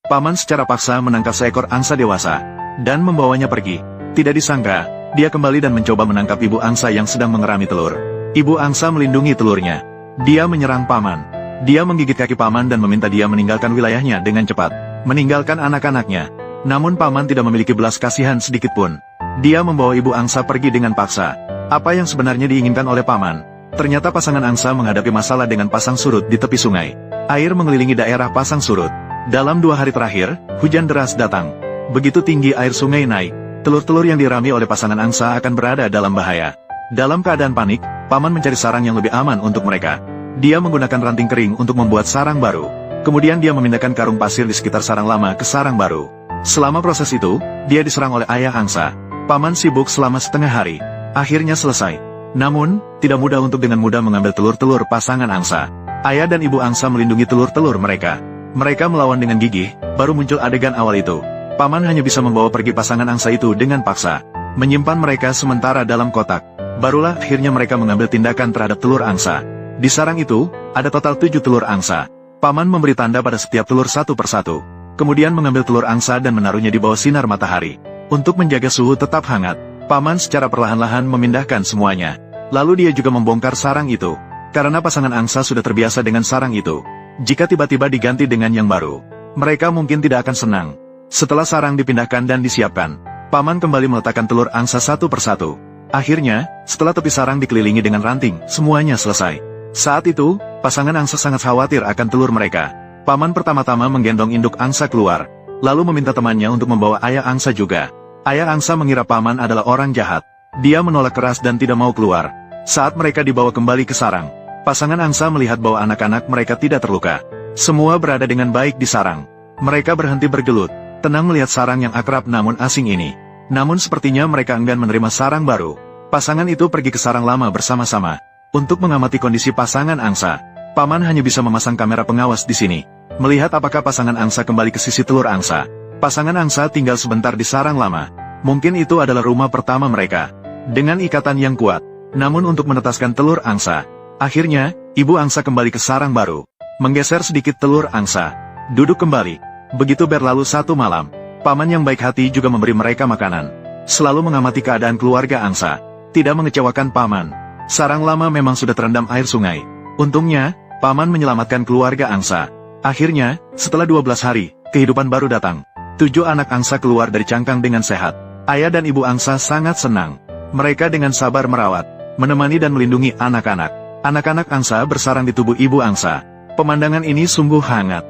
Paman secara paksa menangkap seekor angsa dewasa dan membawanya pergi. Tidak disangka, dia kembali dan mencoba menangkap ibu angsa yang sedang mengerami telur. Ibu angsa melindungi telurnya. Dia menyerang paman. Dia menggigit kaki paman dan meminta dia meninggalkan wilayahnya dengan cepat, meninggalkan anak-anaknya. Namun paman tidak memiliki belas kasihan sedikitpun. Dia membawa ibu angsa pergi dengan paksa. Apa yang sebenarnya diinginkan oleh paman? Ternyata pasangan angsa menghadapi masalah dengan pasang surut di tepi sungai. Air mengelilingi daerah pasang surut. Dalam 2 hari terakhir, hujan deras datang. Begitu tinggi air sungai naik, telur-telur yang dirami oleh pasangan angsa akan berada dalam bahaya. Dalam keadaan panik, paman mencari sarang yang lebih aman untuk mereka. Dia menggunakan ranting kering untuk membuat sarang baru. Kemudian dia memindahkan karung pasir di sekitar sarang lama ke sarang baru. Selama proses itu, dia diserang oleh ayah angsa. Paman sibuk selama setengah hari. Akhirnya selesai. Namun, tidak mudah untuk dengan mudah mengambil telur-telur pasangan angsa. Ayah dan ibu angsa melindungi telur-telur mereka. Mereka melawan dengan gigih, baru muncul adegan awal itu. Paman hanya bisa membawa pergi pasangan angsa itu dengan paksa. Menyimpan mereka sementara dalam kotak. Barulah akhirnya mereka mengambil tindakan terhadap telur angsa. Di sarang itu, ada total 7 telur angsa. Paman memberi tanda pada setiap telur satu persatu. Kemudian mengambil telur angsa dan menaruhnya di bawah sinar matahari. Untuk menjaga suhu tetap hangat, paman secara perlahan-lahan memindahkan semuanya. Lalu dia juga membongkar sarang itu. Karena pasangan angsa sudah terbiasa dengan sarang itu. Jika tiba-tiba diganti dengan yang baru, mereka mungkin tidak akan senang. Setelah sarang dipindahkan dan disiapkan, paman kembali meletakkan telur angsa satu persatu. Akhirnya, setelah tepi sarang dikelilingi dengan ranting, semuanya selesai. Saat itu, pasangan angsa sangat khawatir akan telur mereka. Paman pertama-tama menggendong induk angsa keluar, lalu meminta temannya untuk membawa ayah angsa juga. Ayah angsa mengira paman adalah orang jahat. Dia menolak keras dan tidak mau keluar. Saat mereka dibawa kembali ke sarang, pasangan angsa melihat bahwa anak-anak mereka tidak terluka. Semua berada dengan baik di sarang. Mereka berhenti bergelut, tenang melihat sarang yang akrab namun asing ini. Namun sepertinya mereka enggan menerima sarang baru. Pasangan itu pergi ke sarang lama bersama-sama. Untuk mengamati kondisi pasangan angsa, paman hanya bisa memasang kamera pengawas di sini. Melihat apakah pasangan angsa kembali ke sisi telur angsa. Pasangan angsa tinggal sebentar di sarang lama. Mungkin itu adalah rumah pertama mereka. Dengan ikatan yang kuat. Namun untuk menetaskan telur angsa, akhirnya, ibu angsa kembali ke sarang baru. Menggeser sedikit telur angsa. Duduk kembali. Begitu berlalu 1 malam, paman yang baik hati juga memberi mereka makanan. Selalu mengamati keadaan keluarga angsa. Tidak mengecewakan paman. Sarang lama memang sudah terendam air sungai. Untungnya, paman menyelamatkan keluarga angsa. Akhirnya, setelah 12 hari, kehidupan baru datang. 7 anak angsa keluar dari cangkang dengan sehat. Ayah dan ibu angsa sangat senang. Mereka dengan sabar merawat, menemani dan melindungi anak-anak. Anak-anak angsa bersarang di tubuh ibu angsa. Pemandangan ini sungguh hangat.